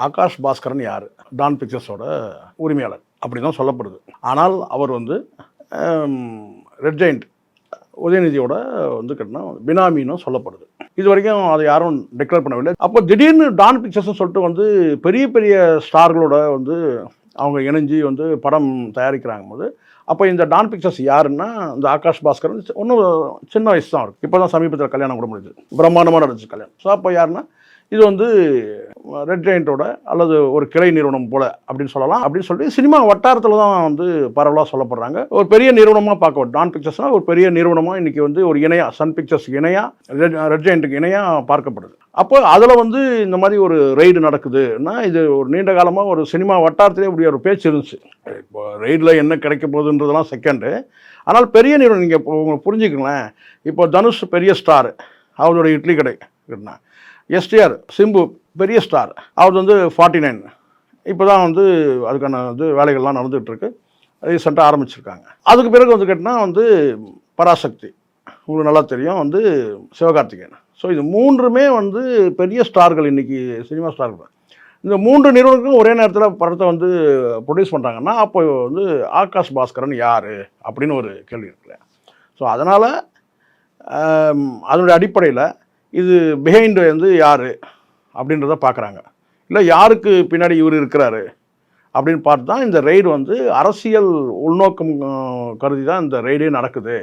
ஆகாஷ் பாஸ்கரன் யார்? டான் பிக்சர்ஸோட உரிமையாளர் அப்படி தான் சொல்லப்படுது. ஆனால் அவர் வந்து ரெட் ஜெயண்ட் உதயநிதியோட வந்து கேட்டினா பினாமின்னு சொல்லப்படுது. இது வரைக்கும் அதை யாரும் டிக்ளேர் பண்ணவில்லை. அப்போ திடீர்னு டான் பிக்சர்ஸ்னு சொல்லிட்டு வந்து பெரிய பெரிய ஸ்டார்களோட வந்து அவங்க இணைஞ்சி வந்து படம் தயாரிக்கிறாங்க போது, அப்போ இந்த டான் பிக்சர்ஸ் யாருன்னா இந்த ஆகாஷ் பாஸ்கரன் இன்னும் சின்ன வயசு தான் இருக்குது. இப்போ தான் சமீபத்தில் கல்யாணம் கூட முடியுது, பிரம்மாண்டமாக நடந்துச்சு கல்யாணம். ஸோ அப்போ யாருன்னா இது வந்து ரெட் ஜெயண்டோட அல்லது ஒரு கிளை நிறுவனம் போல அப்படின்னு சொல்லலாம். அப்படின்னு சொல்லி சினிமா வட்டாரத்தில் தான் வந்து பரவலாக சொல்லப்படுறாங்க. ஒரு பெரிய நிறுவனமாக பார்க்க டான் பிக்சர்ஸ்னால் ஒரு பெரிய நிறுவனமாக இன்றைக்கி வந்து ஒரு இணையாக சன் பிக்சர்ஸ் இணையாக ரெட் ஜெயண்ட்டுக்கு இணையாக பார்க்கப்படுது. அப்போ அதில் வந்து இந்த மாதிரி ஒரு ரெய்டு நடக்குதுன்னா இது ஒரு நீண்ட காலமாக ஒரு சினிமா வட்டாரத்திலே இப்படி ஒரு பேச்சு இருந்துச்சு. இப்போ ரெய்டில் என்ன கிடைக்க போகுதுன்றதெல்லாம் செகண்டு. ஆனால் பெரிய நிறுவனம் நீங்கள் இப்போ உங்களுக்கு புரிஞ்சுக்கங்களேன். இப்போ தனுஷ் பெரிய ஸ்டார், அவரோட இட்லி கடை இருக்குன்னா, எஸ்டிஆர் சிம்பு பெரிய ஸ்டார், அவர் வந்து 49 இப்போ தான் வந்து அதுக்கான வந்து வேலைகள்லாம் நடந்துகிட்ருக்கு, ரீசெண்டாக ஆரம்பிச்சிருக்காங்க. அதுக்கு பிறகு வந்து கேட்டால் வந்து பராசக்தி உங்களுக்கு நல்லா தெரியும், வந்து சிவகார்த்திகேயன். ஸோ இது மூன்றுமே வந்து பெரிய ஸ்டார்கள் இன்றைக்கி சினிமா ஸ்டார்கள். இந்த 3 நிறுவனங்களும் ஒரே நேரத்தில் படத்தை வந்து ப்ரொடியூஸ் பண்ணுறாங்கன்னா அப்போ வந்து ஆகாஷ் பாஸ்கரன் யார் அப்படின்னு ஒரு கேள்வி இருக்குல்ல. ஸோ அதனால் அதனுடைய அடிப்படையில் இது பிஹைண்ட் வந்து யார் அப்படின்றத பார்க்குறாங்க. இல்லை யாருக்கு பின்னாடி இவர் இருக்கிறாரு அப்படின்னு பார்த்து தான் இந்த ரெய்டு வந்து அரசியல் உள்நோக்கம் கருதி தான் இந்த ரெய்டே நடக்குது